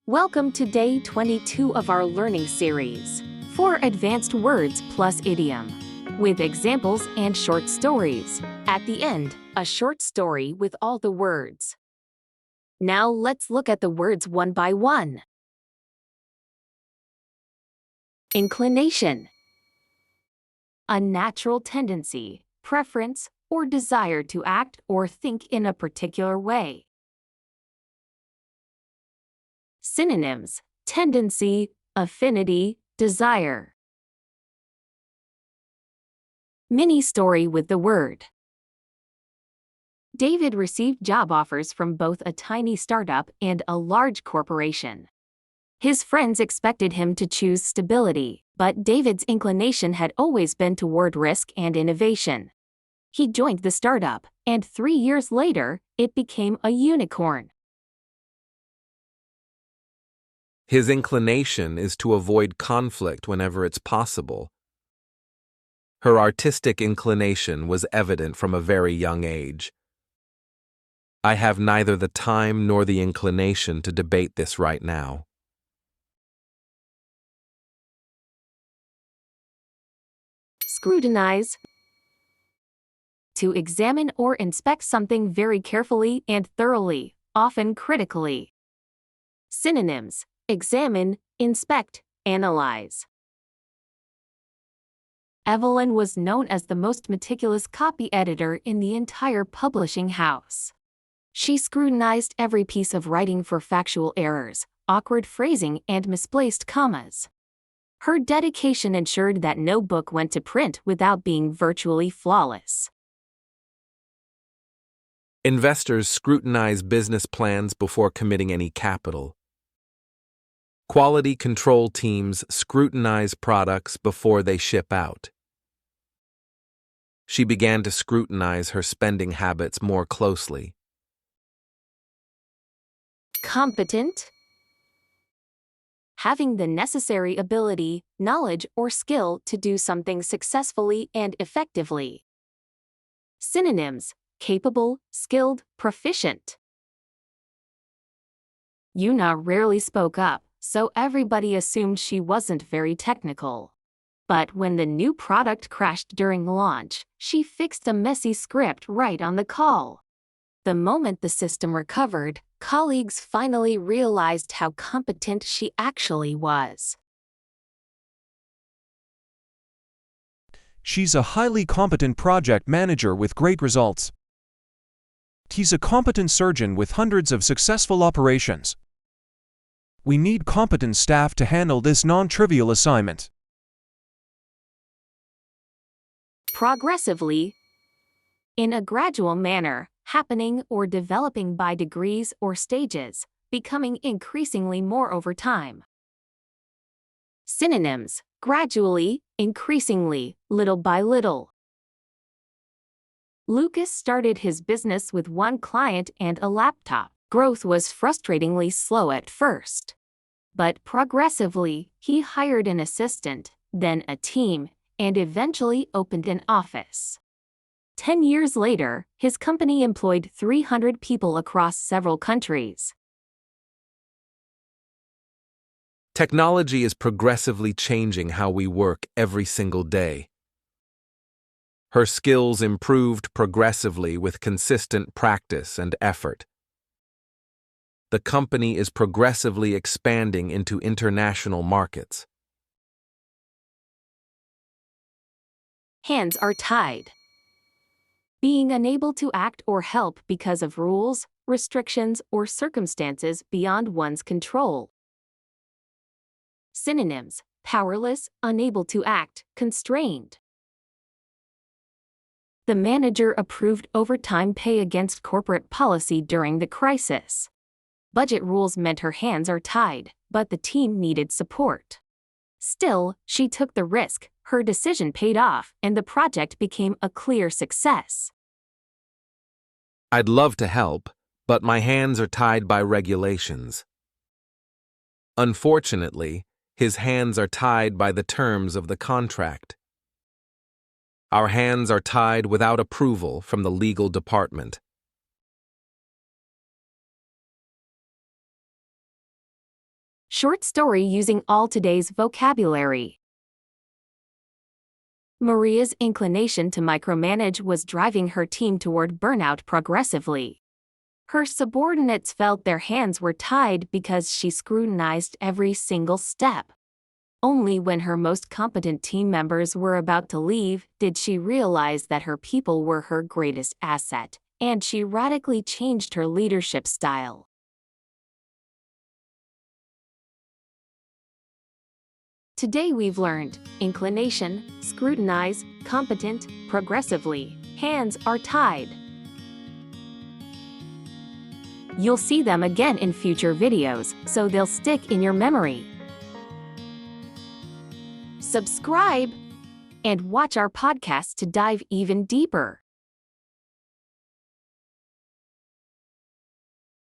Welcome to day 22 of our learning series, 4 advanced words plus idiom, with examples and short stories. At the end, a short story with all the words. Now let's look at the words one by one. Inclination. A natural tendency, preference, or desire to act or think in a particular way. Synonyms: tendency, affinity, desire. Mini story with the word. David received job offers from both a tiny startup and a large corporation. His friends expected him to choose stability, but David's inclination had always been toward risk and innovation. He joined the startup, and 3 years later, it became a unicorn. His inclination is to avoid conflict whenever it's possible. Her artistic inclination was evident from a very young age. I have neither the time nor the inclination to debate this right now. Scrutinize. To examine or inspect something very carefully and thoroughly, often critically. Synonyms: examine, inspect, analyze. Evelyn was known as the most meticulous copy editor in the entire publishing house. She scrutinized every piece of writing for factual errors, awkward phrasing, and misplaced commas. Her dedication ensured that no book went to print without being virtually flawless. Investors scrutinize business plans before committing any capital. Quality control teams scrutinize products before they ship out. She began to scrutinize her spending habits more closely. Competent. Having the necessary ability, knowledge, or skill to do something successfully and effectively. Synonyms: capable, skilled, proficient. Yuna rarely spoke up, so everybody assumed she wasn't very technical. But when the new product crashed during launch, she fixed a messy script right on the call. The moment the system recovered, colleagues finally realized how competent she actually was. She's a highly competent project manager with great results. He's a competent surgeon with hundreds of successful operations. We need competent staff to handle this non-trivial assignment. Progressively. In a gradual manner, happening or developing by degrees or stages, becoming increasingly more over time. Synonyms: gradually, increasingly, little by little. Lucas started his business with one client and a laptop. Growth was frustratingly slow at first. But progressively, he hired an assistant, then a team, and eventually opened an office. 10 years later, his company employed 300 people across several countries. Technology is progressively changing how we work every single day. Her skills improved progressively with consistent practice and effort. The company is progressively expanding into international markets. Hands are tied. Being unable to act or help because of rules, restrictions, or circumstances beyond one's control. Synonyms: powerless, unable to act, constrained. The manager approved overtime pay against corporate policy during the crisis. Budget rules meant her hands are tied, but the team needed support. Still, she took the risk, her decision paid off, and the project became a clear success. I'd love to help, but my hands are tied by regulations. Unfortunately, his hands are tied by the terms of the contract. Our hands are tied without approval from the legal department. Short story using all today's vocabulary. Maria's inclination to micromanage was driving her team toward burnout progressively. Her subordinates felt their hands were tied because she scrutinized every single step. Only when her most competent team members were about to leave did she realize that her people were her greatest asset, and she radically changed her leadership style. Today we've learned inclination, scrutinize, competent, progressively, hands are tied. You'll see them again in future videos, so they'll stick in your memory. Subscribe and watch our podcast to dive even deeper.